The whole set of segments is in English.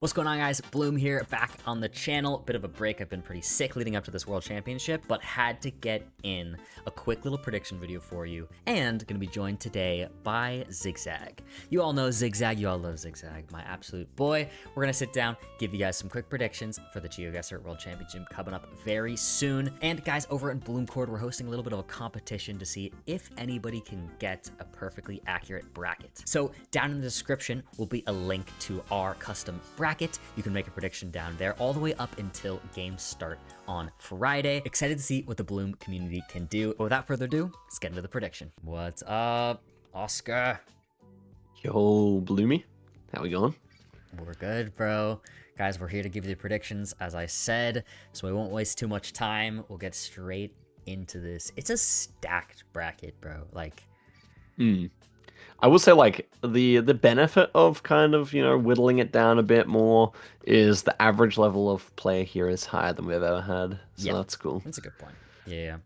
What's going on, guys? Bloom here, back on the channel. Bit of a break. I've been pretty sick leading up to this World Championship, but had to get in a quick little prediction video for you, and gonna be joined today by Zi8gzag. You all know Zi8gzag, you all love Zi8gzag, my absolute boy. We're gonna sit down, give you guys some quick predictions for the GeoGuessr World Championship coming up very soon. And guys, over in Bloomcord, we're hosting a little bit of a competition to see if anybody can get a perfectly accurate bracket. So down in the description will be a link to our custom bracket. You can make a prediction down there all the way up until games start on Friday. Excited to see what the Bloom community can do. But without further ado, let's get into the prediction. What's up, Oscar? Yo, Bloomy. How we going? We're good, bro. Guys, we're here to give you the predictions, as I said, so we won't waste too much time. We'll get straight into this. It's a stacked bracket, bro. Like, I will say, like, the benefit of kind of, whittling it down a bit more is the average level of player here is higher than we've ever had. So yeah, that's cool. That's a good point. Yeah.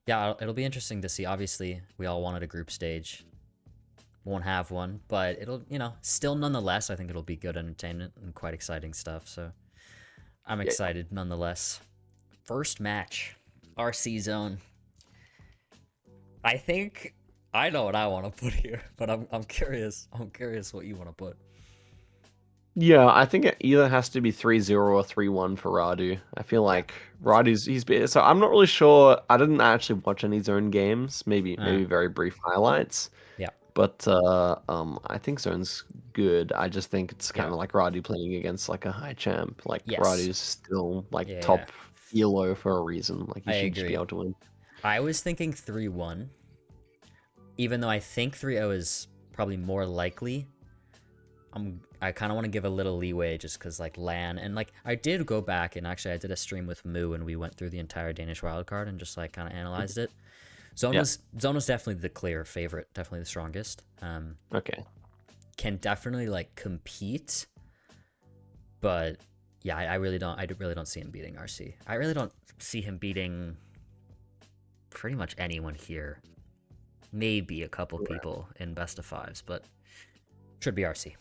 Yeah, it'll be interesting to see. Obviously, we all wanted a group stage. Won't have one, but it'll, still nonetheless, I think it'll be good entertainment and quite exciting stuff. So I'm excited nonetheless. First match, RC zone. I think I know what I want to put here, but I'm curious. I'm curious what you want to put. Yeah, I think it either has to be 3-0 or 3-1 for Radu. I feel like he's been, so I'm not really sure. I didn't actually watch any zone games, maybe very brief highlights. Yeah. But I think zone's good. I just think it's kind of like Radu playing against like a high champ. Like Radu's still like top elo for a reason. Like he should just be able to win. I was thinking 3-1. Even though I think 3-0 is probably more likely, I kind of want to give a little leeway just because, like, LAN. And, like, I did go back and actually I did a stream with Moo and we went through the entire Danish wildcard and just, like, kind of analyzed it. Zone was definitely the clear favorite, definitely the strongest. Okay. Can definitely, like, compete. But, yeah, I really don't see him beating RC. I really don't see him beating pretty much anyone here. Maybe a couple people in best of fives, but should be RC.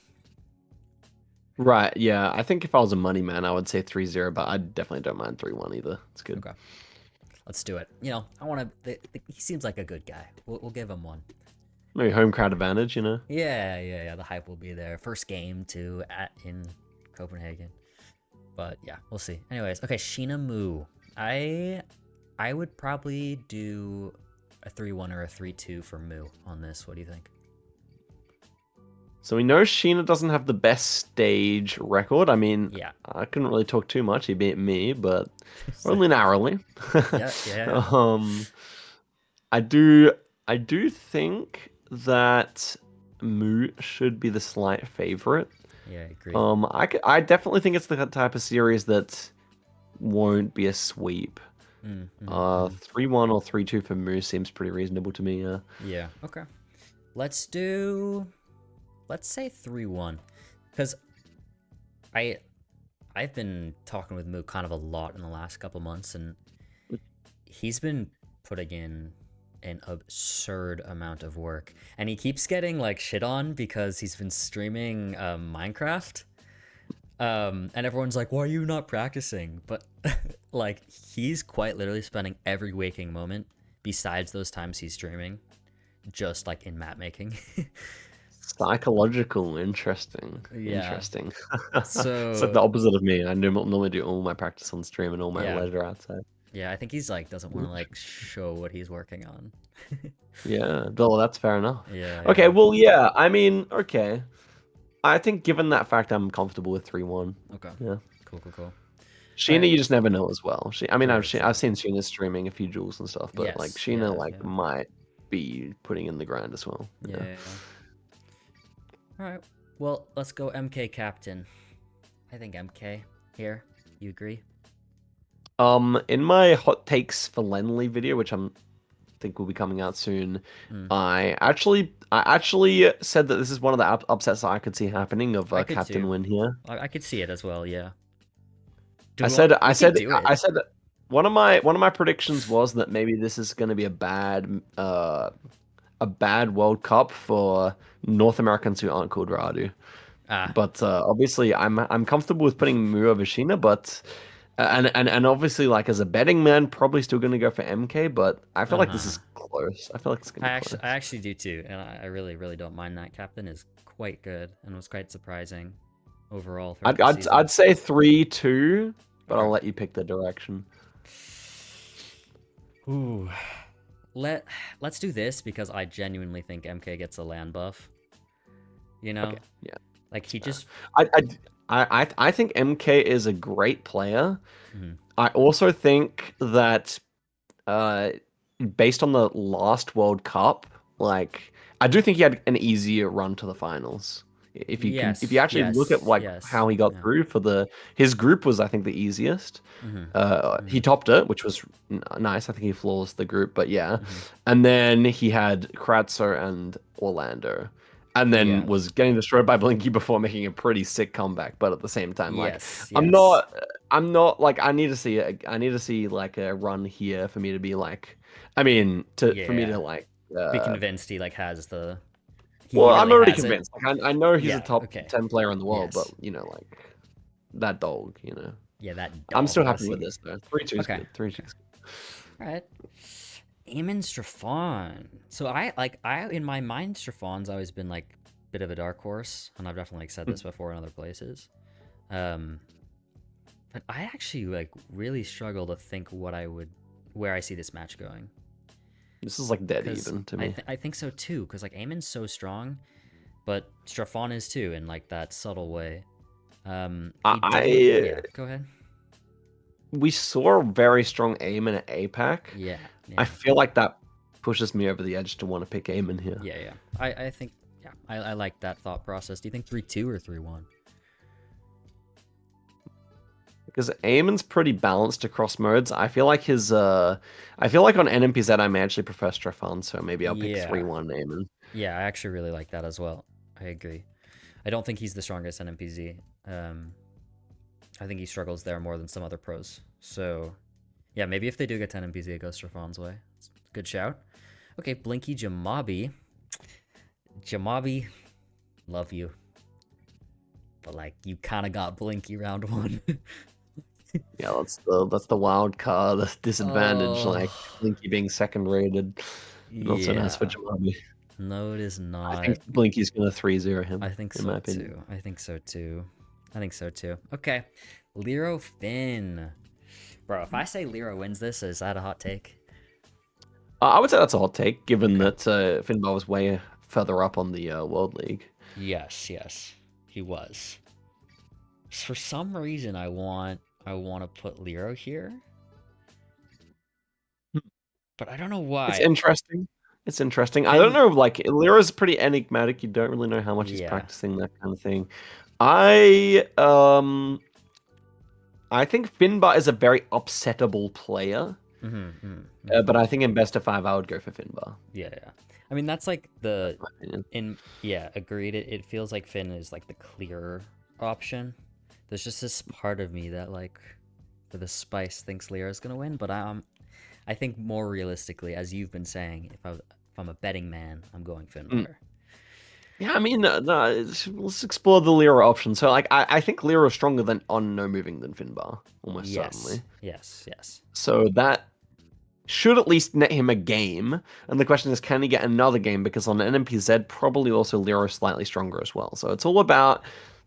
Right, yeah. I think if I was a money man, I would say 3-0, but I definitely don't mind 3-1 either. It's good. Okay. Let's do it. I want to... He seems like a good guy. We'll give him one. Maybe home crowd advantage, Yeah. The hype will be there. First game, too, in Copenhagen. But, yeah, we'll see. Anyways, okay, Sheena Moo. I would probably do a 3-1 or a 3-2 for Moo on this. What do you think? So we know Sheena doesn't have the best stage record. I mean, I couldn't really talk too much. He beat me, but only narrowly. I do think that Moo should be the slight favorite. Yeah, I agree. I definitely think it's the type of series that won't be a sweep. 3-1 or 3-2 for Moo seems pretty reasonable to me. Yeah. Okay. Let's say 3-1, because I've been talking with Moo kind of a lot in the last couple months, and he's been putting in an absurd amount of work, and he keeps getting like shit on because he's been streaming Minecraft. And everyone's like, why are you not practicing? But like, he's quite literally spending every waking moment besides those times he's streaming just like in map making. Psychological, interesting. So it's like the opposite of me. I normally do all my practice on stream and all my leisure outside. Yeah, I think he's like doesn't want to like show what he's working on. Yeah, well, that's fair enough. Yeah. Okay, well, yeah. I mean, okay. I think given that fact, I'm comfortable with 3-1. Okay. Yeah. Cool. Sheena, you just never know as well. I've seen Sheena streaming a few duels and stuff, but like Sheena might be putting in the grind as well. Yeah. All right. Well, let's go MK captain. I think MK here. You agree? In my hot takes for Lenley video, which I think will be coming out soon, I actually said that this is one of the upsets that I could see happening of captain win here. I could see it as well. Yeah. I said that one of my predictions was that maybe this is going to be a bad World Cup for North Americans who aren't called Radu. Ah, But obviously, I'm comfortable with putting Mu over Sheena, but and obviously, like as a betting man, probably still going to go for MK. But I feel like this uh-huh. is close. I feel like it's going to be I close. actually do too, and I really, really don't mind that. Captain is quite good and was quite surprising overall throughout I'd the I'd, season. I'd say 3-2, but Okay. I'll let you pick the direction. Ooh. Let's do this because I genuinely think MK gets a land buff. You know, Okay, yeah, like that's he fair. just. I think MK is a great player. Mhm. I also think that uh, based on the last World Cup, like I do think he had an easier run to the finals. If you Yes, actually look at yes, like yes. how he got Yeah. through for his group was I think the easiest. Mhm. He Mhm. topped it, which was nice. I think he flawless the group, but yeah. Mhm. And then he had Kratzer and Orlando, and then Yeah. was getting destroyed by Blinky before making a pretty sick comeback. But at the same time, like Yes. I'm Yes. not, I'm not like I need to see like a run here for me to be like, I mean, for me Yeah. to like. Be convinced he like has the. He Well, I'm really already has it. convinced. Like I know he's a Yeah. top Okay. 10 player in the world, but Yes. like that dog, Yeah. That I'm dog still happy with pussy. this though. 3-2 is Okay. good. 3-2 Okay. is good. All right. Aiman Stfan. So I in my mind Stfan's always been like a bit of a dark horse, and I've definitely like said this before in other places. Um, but I actually like really struggle to think where I see this match going. This is like dead Because even to me. I think so too. Because like Aiman's so strong, but Stefan is too in like that subtle way. He didn't. I Yeah, go ahead. we saw a very strong Aiman at APAC. Yeah, I yeah, feel like that pushes me over the edge to want to pick Aiman here. yeah, yeah. I think yeah, I like that thought process. Do you think 3-2 or 3-1? Because Aiman's pretty balanced across modes. I feel like I feel like on NMPZ I may actually prefer Stefan, so maybe I'll pick Yeah, 3-1 Aiman. yeah. I actually really like that as well. I agree. I don't think he's the strongest NMPZ. I think he struggles there more than some other pros. So yeah, maybe if they do get 10 NPZ, it goes Stefan's way. Good shout. Okay, Blinky Jamabi. Jamabi, love you. But like you kinda got Blinky round one. Yeah, that's the wild card disadvantage, Oh like Blinky being second rated. Not so nice for yeah. Jamabi. No, it is I not. think Blinky's gonna 3-0 I him, think in so my opinion. too. I think so too. I think so too. Okay. Lero Finn. Bro, if I say Lero wins this, is that a hot take? I would say that's a hot take, given Okay. that Finnbar was way further up on the World League. Yes, yes. He was. For some reason I want to put Lero here, but I don't know It's why. interesting. It's interesting. I don't Finn know, like Lyra's pretty enigmatic. You don't really know how much he's yeah. practicing that kind of thing. I um I think Finnbar is a very upsettable player, but I think in best of five I would go for Finnbar. Yeah, yeah. I mean that's like That's the my opinion. in yeah, agreed. It feels like Finn is like the clearer option. There's just this part of me that like for the spice thinks Lero's gonna win, but I think more realistically, as you've been saying, if I'm a betting man, I'm going Mm. Finnbar. Yeah, I mean, no, let's explore the Lyra option. So, like, I think Lyra is stronger than on no moving than Finnbar, almost Yes, certainly. yes, yes. So that should at least net him a game. And the question is, can he get another game? Because on NMPZ, probably also Lero is slightly stronger as well. So it's all about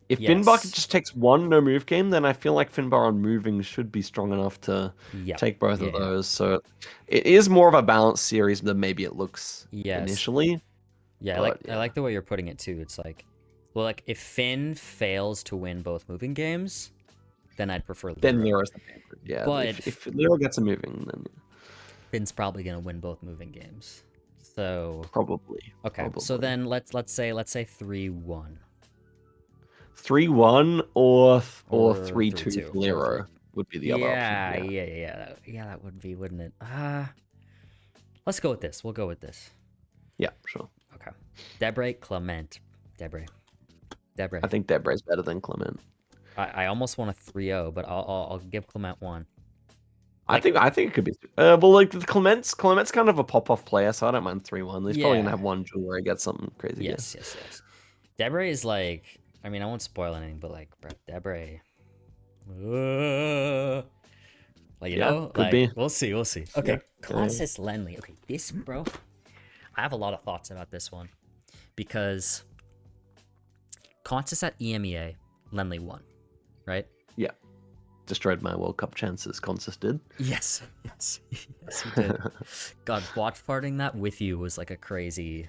if Finnbar Yes. just takes one no move game, then I feel like Finnbar on moving should be strong enough to Yep. take both Yeah, of yeah. those. So it is more of a balanced series than maybe it looks Yes. initially. Yeah, But I yeah, like the way you're putting it too. It's like, well, like if Finn fails to win both moving games, then I'd prefer then Lero. Lero's the favorite. Yeah, But if Lero gets a moving, then Finn's probably gonna win both moving games. So probably, okay, so probably. then let's say 3-1 3-1 or or 3-2 3-2 for or three. Lero would be the other option. Yeah, Yeah. yeah, yeah, yeah. That would be, wouldn't it? Let's go with this. We'll go with this. Yeah, sure. Okay. Deborah Clement. Deborah. I think Deborah's better than Clement. I almost want a 3-0, but I'll give Clement one. I Like, think it could be. Well, like Clement's kind of a pop-off player, so I don't mind 3-1. He's probably gonna yeah. have one duel where he gets something crazy. Yeah. Yes, yes, yes. Deborah is like I mean, I won't spoil anything, but like, bro, Deborah. Like, you know, could like, be. we'll see, we'll see. Okay, Yeah. Consus Lenley. Okay, this, bro, I have a lot of thoughts about this one because Consus at EMEA, Lenley won, right? Yeah. Destroyed my World Cup chances, Consus did. Yes, yes, yes, he did. God, watch partying that with you was like a crazy.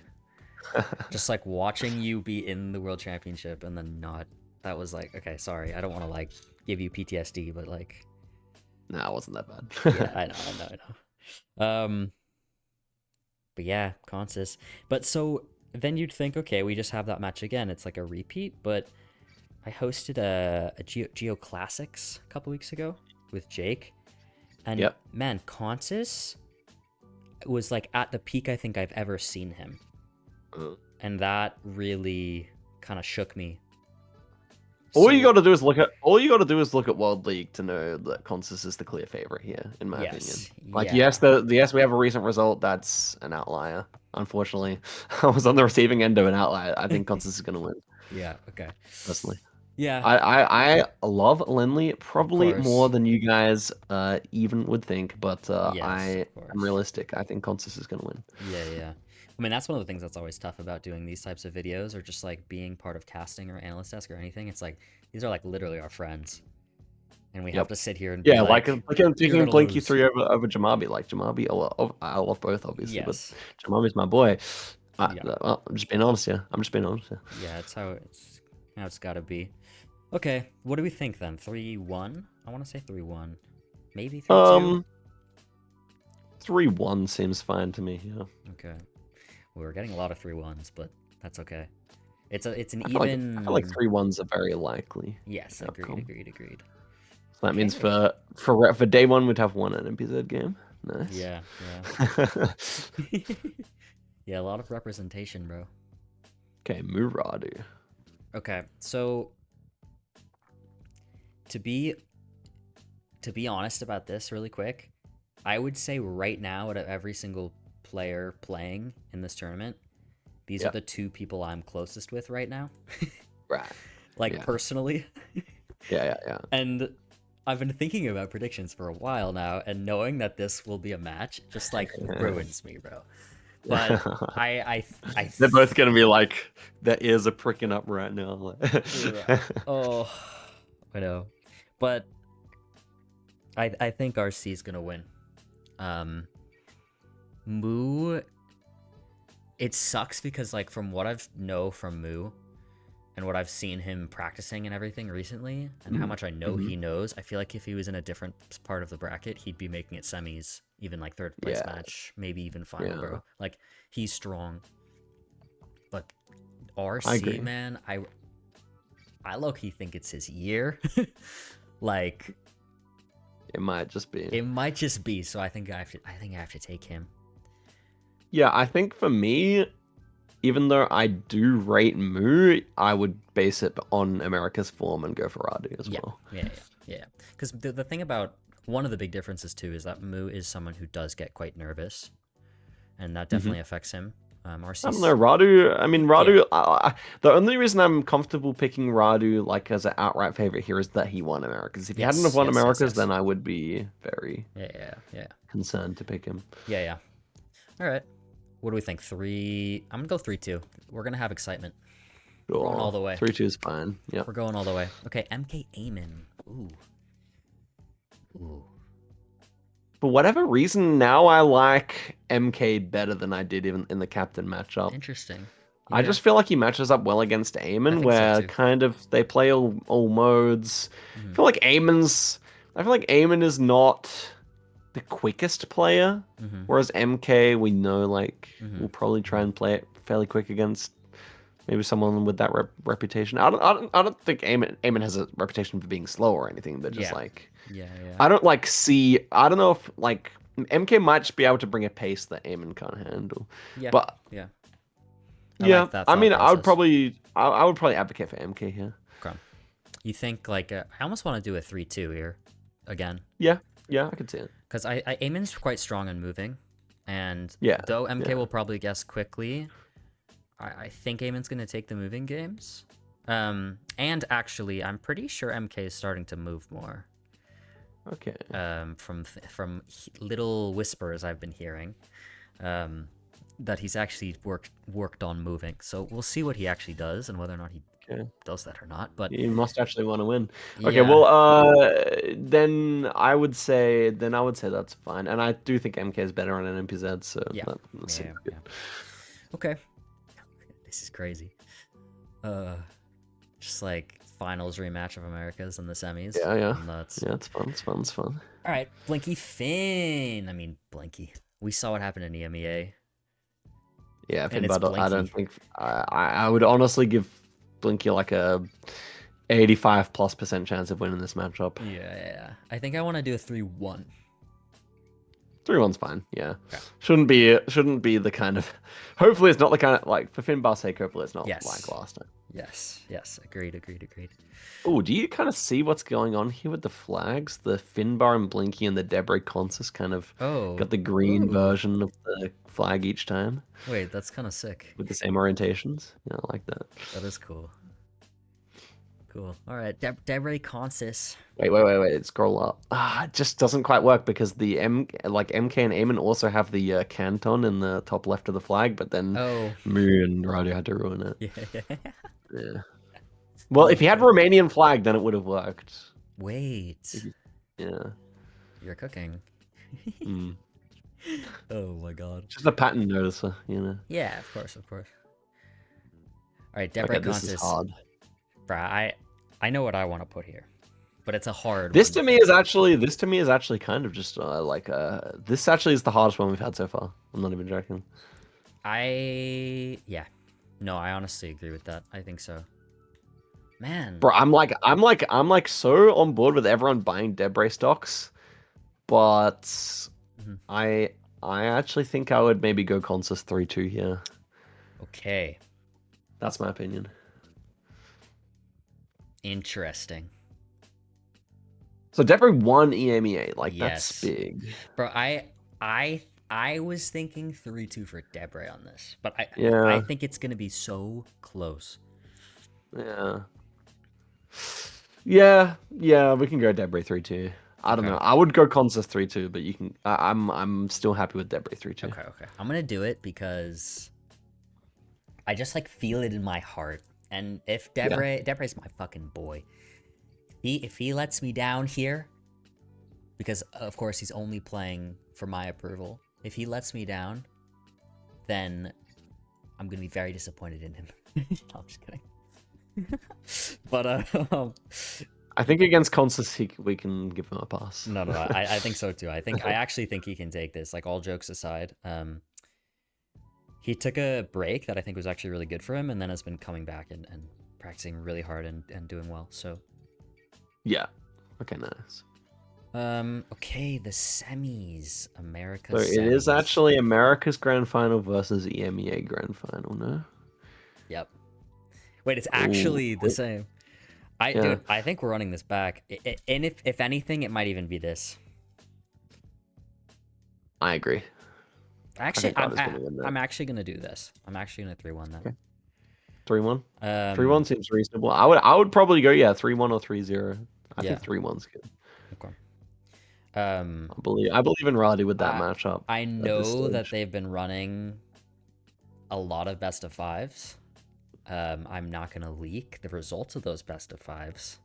Just like watching you be in the World Championship and then not. That was like, okay, sorry, I don't want to like give you PTSD, but like. Nah, it wasn't that bad. Yeah, I know. But yeah, Consus. But so then you'd think, okay, we just have that match again. It's like a repeat, but I hosted a Geo Classics a couple weeks ago with Jake. And Yep. man, Consus was like at the peak I think I've ever seen him. And that really kind of shook me. All you got to do is look at World League to know that Consus is the clear favorite here, in my opinion. Like, yeah. yes, we have a recent result that's an outlier. Unfortunately, I was on the receiving end of an outlier. I think Consus is going to win. Yeah. Okay. Personally, Yeah. I love Lenley probably course. more than you guys even would think, but Yes, I of course. am realistic. I think Consus is going to win. Yeah. I mean, that's one of the things that's always tough about doing these types of videos or just like being part of casting or analyst desk or anything. It's like these are like literally our friends, and we have to sit here and be like "You're taking gonna Blinky lose." 3 over Jamabi. Like Jamabi, I love both obviously, Yes. but Jamabi's my boy. Yeah. Well, I'm just being honest here. Yeah, it's how it's gotta be. Okay, what do we think then? 3-1? I want to say 3-1. Maybe 3-2? 3-1 seems fine to me, yeah. Okay. Well, we're getting a lot of 3-1s, but that's okay. It's an I even. feel like 3-1s are very likely. Yes, outcome. agreed. So that means for day one we'd have one NPZ game. Nice. Yeah. Yeah, a lot of representation, bro. Okay, Radu. Okay, so to be honest about this really quick, I would say right now out of every single player playing in this tournament, these are the two people I'm closest with right now. Right. Like personally. Yeah. And I've been thinking about predictions for a while now, and knowing that this will be a match just like ruins me, bro. But they're both gonna be like, their ears are pricking up right now. Oh, I know, but I think RC is gonna win. Moo, it sucks because like from what I've know from Moo and what I've seen him practicing and everything recently and how much I know he knows, I feel like if he was in a different part of the bracket, he'd be making it semis, even like third place match, maybe even final, bro. Like he's strong. But RC, man, I low-key think it's his year. Like it might just be. It might just be, so I think I have to take him. Yeah, I think for me, even though I do rate Moo, I would base it on America's form and go for Radu as well. Yeah. Because the thing about one of the big differences too is that Moo is someone who does get quite nervous, and that definitely affects him. RC. I don't know, Radu. I mean, Radu. The only reason I'm comfortable picking Radu like as an outright favorite here is that he won Americas. If he hadn't have won Americas, then I would be very concerned to pick him. Yeah. All right. What do we think? 3. I'm gonna go 3-2. We're gonna have excitement. We're going all the way. 3-2 is fine. Yeah. We're going all the way. Okay, MK Aiman. Ooh. For whatever reason, now I like MK better than I did even in the captain matchup. Interesting. Yeah. I just feel like he matches up well against Aiman, where kind of they play all modes. I feel like Aiman is not the quickest player, whereas MK, we know will probably try and play it fairly quick against maybe someone with that reputation. I don't think Aiman has a reputation for being slow or anything, but just I don't I don't know if MK might just be able to bring a pace that Aiman can't handle. Yeah. But I mean, I would probably advocate for MK here. Okay. You think I almost want to do a 3-2 here again. Yeah, I could see it. Because Aiman's quite strong in moving, and though MK will probably guess quickly, I think Aiman's gonna take the moving games. And actually, I'm pretty sure MK is starting to move more. Okay. From little whispers I've been hearing, that he's actually worked on moving. So we'll see what he actually does and whether or not he does that or not. But you must actually want to win. yeah. Okay, well, then I would say that's fine, and I do think MK is better on an NPZ. So Yeah. that's Yeah. Okay. This is crazy. Just like finals rematch of Americas and the semis. Yeah. Nuts. Yeah, it's fun. All right, Blinky Finn. I mean, Blinky. We saw what happened in EMEA. Yeah, And it's Finnbar, I don't Blinky. think I would honestly give Blinky like a 85+% chance of winning this matchup. Yeah. I think I want to do a 3-1. 3-1's fine. Yeah, Okay. shouldn't be the kind of. Hopefully, it's not the kind of like for Finnbar's sake. Hopefully, it's not like last time. Yes. Agreed. Oh, do you kind of see what's going on here with the flags? The Finnbar and Blinky and the Deborah Consus kind of got the green version of the flag each time. Wait, that's kind of sick. With the same orientations. Yeah, I like that. That is cool. Cool. All right, Deborah Consus. Wait. Scroll up. It just doesn't quite work because the MK and Aiman also have the canton in the top left of the flag, but then me and Radu had to ruin it. Yeah. Well, if he had Romanian flag, then it would have worked. Wait. Yeah. You're cooking. Oh my god. Just a pattern noticer, you know. Yeah, of course. All right, Deborah Consus. This is hard. Bruh, I know what I want to put here, but it's a hard this one. To me is actually kind of just this actually is the hardest one we've had so far. I'm not even joking. No, I honestly agree with that. I think so. Man, bro, I'm like so on board with everyone buying Deborah stocks, but I actually think I would maybe go Consus 3-2 here. Okay. That's my opinion. Interesting. So Deborah won EMEA, like that's big. Bro, I was thinking 3-2 for Deborah on this, but I think it's gonna be so close. Yeah, we can go Deborah 3-2. I don't know. I would go Consus 3-2, but you can. I'm still happy with Deborah 3-2. Okay. I'm gonna do it because I just like feel it in my heart, and if Deborah's my fucking boy. If he lets me down here, because of course he's only playing for my approval. If he lets me down, then I'm gonna be very disappointed in him. No, I'm just kidding. But I think against Consus we can give him a pass. No, I think so too. I actually think he can take this. Like all jokes aside, he took a break that I think was actually really good for him, and then has been coming back and practicing really hard and doing well. So yeah, okay, nice. Okay, the semis, So it is actually America's Grand Final versus EMEA Grand Final, no? Yep. Wait, it's actually the same. Dude, I think we're running this back. And if anything, it might even be this. I agree. Actually, I'm actually gonna do this. I'm actually gonna 3-1 that. Okay. 3-1. 3-1 seems reasonable. I would probably go 3-1 or 3-0. I think 3-1's good. Okay. I believe in Radu with that matchup. I know that they've been running a lot of best of fives. I'm not gonna leak the results of those best of fives.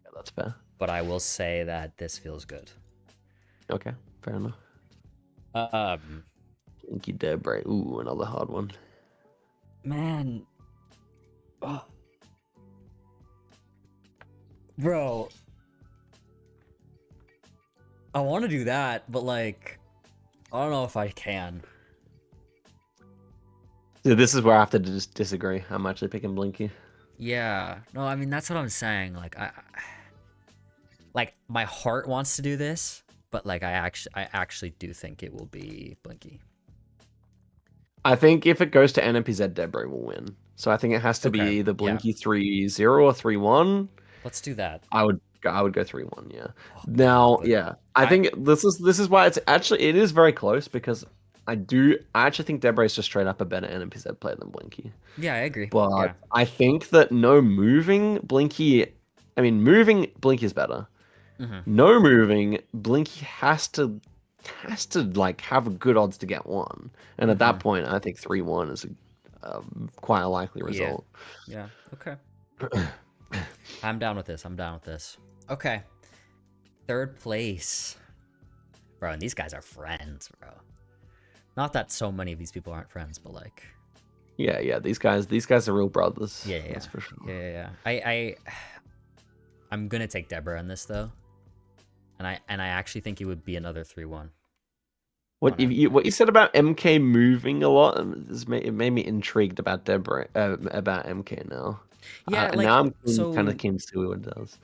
Yeah, that's fair. But I will say that this feels good. Okay, fair enough. Blinky Deborah. Ooh, another hard one. Man. Oh. Bro. I want to do that, but like, I don't know if I can. So this is where I have to just disagree. I'm actually picking Blinky. Yeah. No, I mean, that's what I'm saying. Like, like my heart wants to do this, but like, I actually do think it will be Blinky. I think if it goes to NMPZ, Deborah will win. So I think it has to be either Blinky 3-0 or 3-1. Let's do that. I would go 3-1. Yeah. I think this is why it is very close because I actually think Deborah is just straight up a better NPZ player than Blinky. Yeah, I agree. But Yeah. I think that no moving Blinky, I mean moving Blinky is better. Hmm. No moving Blinky has to like have good odds to get one, and at Hmm. that point, I think 3-1 is quite a likely Yeah. result. Yeah. Okay. I'm down with this. I'm down with this. Okay. Third place. Bro, and these guys are friends, bro. Not that so many of these people aren't friends, but like, Yeah. These guys are real brothers. yeah, That's for sure. yeah. I'm gonna take Deborah on this though, and I actually think it would be another 3-1. What you said about MK moving a lot, it made me intrigued about Deborah, about MK now. Yeah, And like now I'm kind of so. keen to see what it does.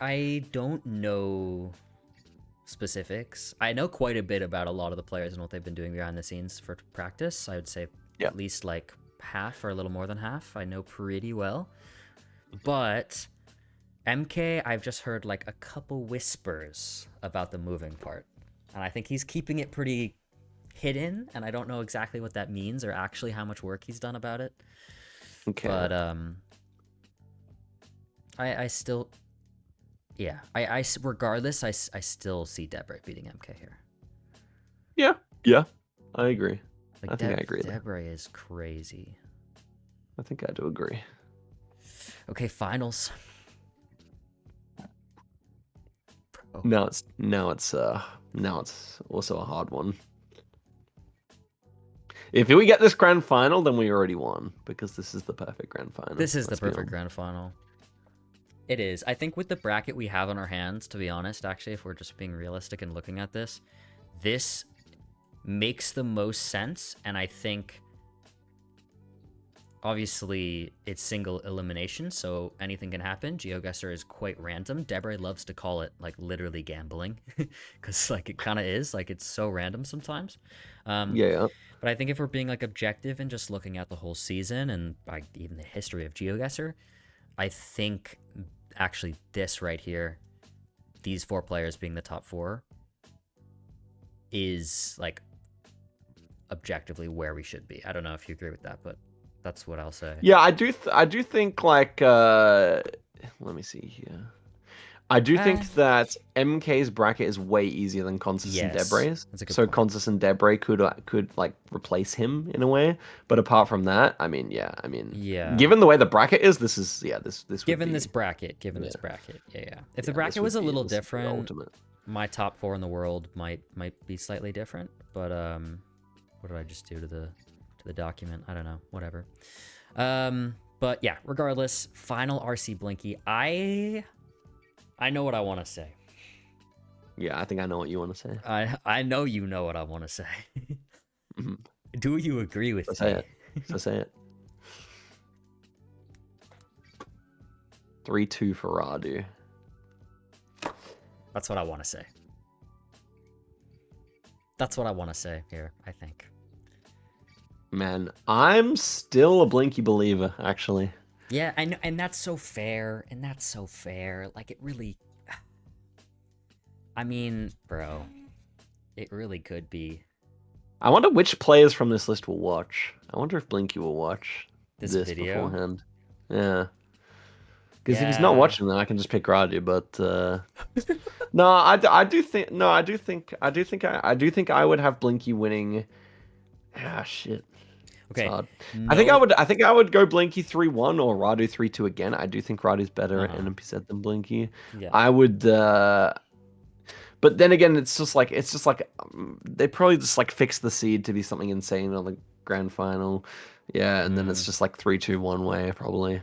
I don't know specifics. I know quite a bit about a lot of the players and what they've been doing behind the scenes for practice. I would say Yeah. at least like half or a little more than half. I know pretty well. But MK, I've just heard like a couple whispers about the moving part. And I think he's keeping it pretty hidden, and I don't know exactly what that means or actually how much work he's done about it. Okay. But I still, yeah, regardless, I still see Deborah beating MK here. Yeah. I agree. Like I think I agree there. Deborah is crazy. I think I do agree. Okay, finals. Bro. Now it's also a hard one. If we get this grand final, then we already won because this is the perfect grand final. This is the perfect grand final. It is. I think with the bracket we have on our hands, to be honest, actually, if we're just being realistic and looking at this makes the most sense. And I think, obviously, it's single elimination, so anything can happen. GeoGuessr is quite random. Deborah loves to call it, like, literally gambling, because, like, it kind of is. Like, it's so random sometimes. Yeah. But I think if we're being, like, objective and just looking at the whole season and, like, even the history of GeoGuessr, I think actually this right here, these 4 players being the top 4, is like objectively where we should be. I don't know if you agree with that, but that's what I'll say. Yeah, I do think like let me see here. I do think that MK's bracket is way easier than Consus and Yes, Deborah's. that's a good So point. Consus and Deborah could like replace him in a way. But apart from that, I mean, Yeah. given the way the bracket is, this would Given be, this bracket, yeah. If the bracket was a little different, ultimate. my top 4 in the world might be slightly different. But what did I just do to the document? I don't know. Whatever. But yeah, regardless, final RC Blinky. I know what I want to say. Yeah, I think I know what you want to say. I know you know what I want to say. Mm-hmm. Do you agree with me? Say it. So say it. 3-2 for Radu. That's what I want to say. That's what I want to say here, I think. Man, I'm still a Blinky believer, actually. Yeah, I know, and that's so fair, Like, it really... I mean, bro, it really could be. I wonder which players from this list will watch. I wonder if Blinky will watch This this video? beforehand. Yeah. Because if he's not watching, then I can just pick Radu. But no, I do think I would have Blinky winning. Ah, shit. Okay. It's hard. No... I think I would go Blinky 3-1 or Radu 3-2 again. I do think Radu's better at NPZ than Blinky. Yeah. I would but then again, it's just like they probably just like fix the seed to be something insane on the grand final. Yeah, and then it's just like 3-2 one way probably.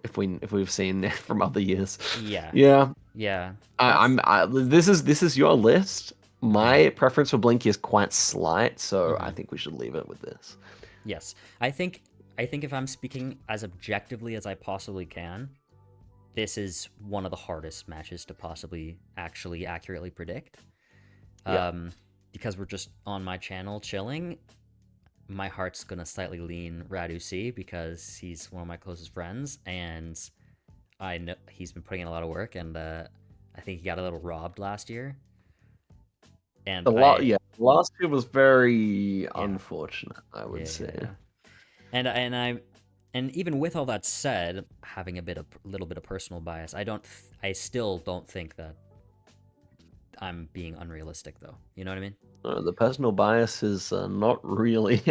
If we've seen from other years. Yeah. This is your list. My preference for Blinky is quite slight, so I think we should leave it with this. Yes. I think if I'm speaking as objectively as I possibly can, this is one of the hardest matches to possibly actually accurately predict. Because we're just on my channel chilling. My heart's gonna slightly lean Radu C because he's one of my closest friends, and I know he's been putting in a lot of work, and I think he got a little robbed last year. And Yeah, the last year was very yeah, unfortunate, I would say. yeah. And even with all that said, having a little bit of personal bias, I still don't think that I'm being unrealistic, though. You know what I mean? The personal bias is not really.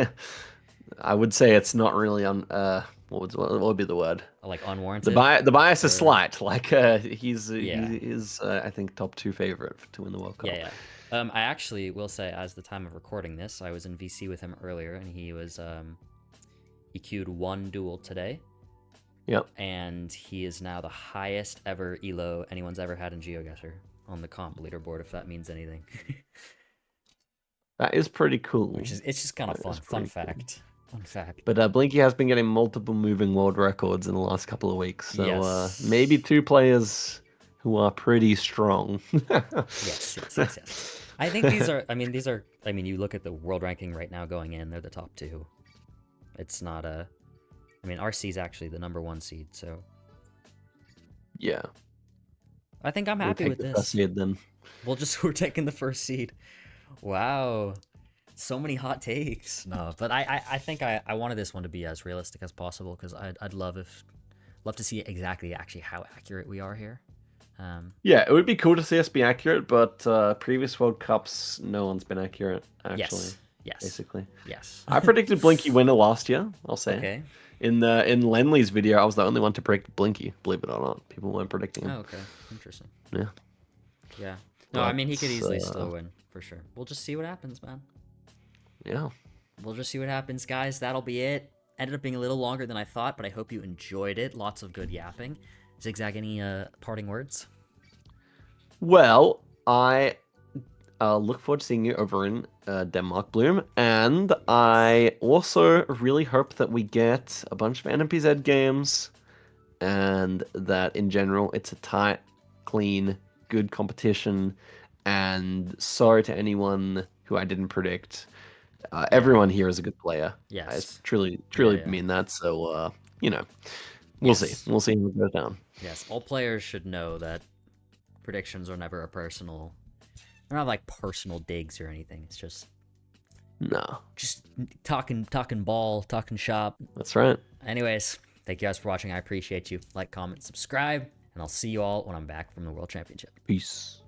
I would say it's not really what would be the word? Like unwarranted. The bias is Or slight. Like he yeah, is I think top 2 favorite to win the World Cup. yeah. I actually will say, as the time of recording this, I was in VC with him earlier, and he was he queued 1 duel today. Yep. And he is now the highest ever elo anyone's ever had in GeoGuessr on the comp leaderboard, if that means anything. That is pretty cool. It's just kind of fun. Fun fact. Cool. Fun fact. But Blinky has been getting multiple moving world records in the last couple of weeks. So yes. maybe 2 players who are pretty strong. Yes. I think these are, you look at the world ranking right now going in, they're the top 2. It's not RC is actually the #1 seed, so. Yeah. I think I'm happy with this. First seed, then. We're taking the first seed. Wow. So many hot takes. No, but I think I wanted this one to be as realistic as possible, because I'd love to see exactly actually how accurate we are here. Yeah, it would be cool to see us be accurate, but previous World Cups, no one's been accurate, actually. Yes. Basically. Yes. I predicted Blinky winner last year, I'll say. Okay. In Lenley's video, I was the only one to predict Blinky, believe it or not. People weren't predicting him. Oh, okay. Interesting. Yeah. Yeah. No, he could easily still win, for sure. We'll just see what happens, man. Yeah. We'll just see what happens, guys. That'll be it. Ended up being a little longer than I thought, but I hope you enjoyed it. Lots of good yapping. Zigzag, any parting words? Well, I look forward to seeing you over in Denmark, Bloom, and I also really hope that we get a bunch of NMPZ games, and that in general it's a tight, clean, good competition. And sorry to anyone who I didn't predict. Everyone here is a good player. Yes. I truly mean that. So we'll see. We'll see how it goes down. Yes, all players should know that predictions are never they're not like personal digs or anything. It's just just talking ball, talking shop. That's right. Anyways, thank you guys for watching. I appreciate you. Like, comment, subscribe, and I'll see you all when I'm back from the World Championship. Peace.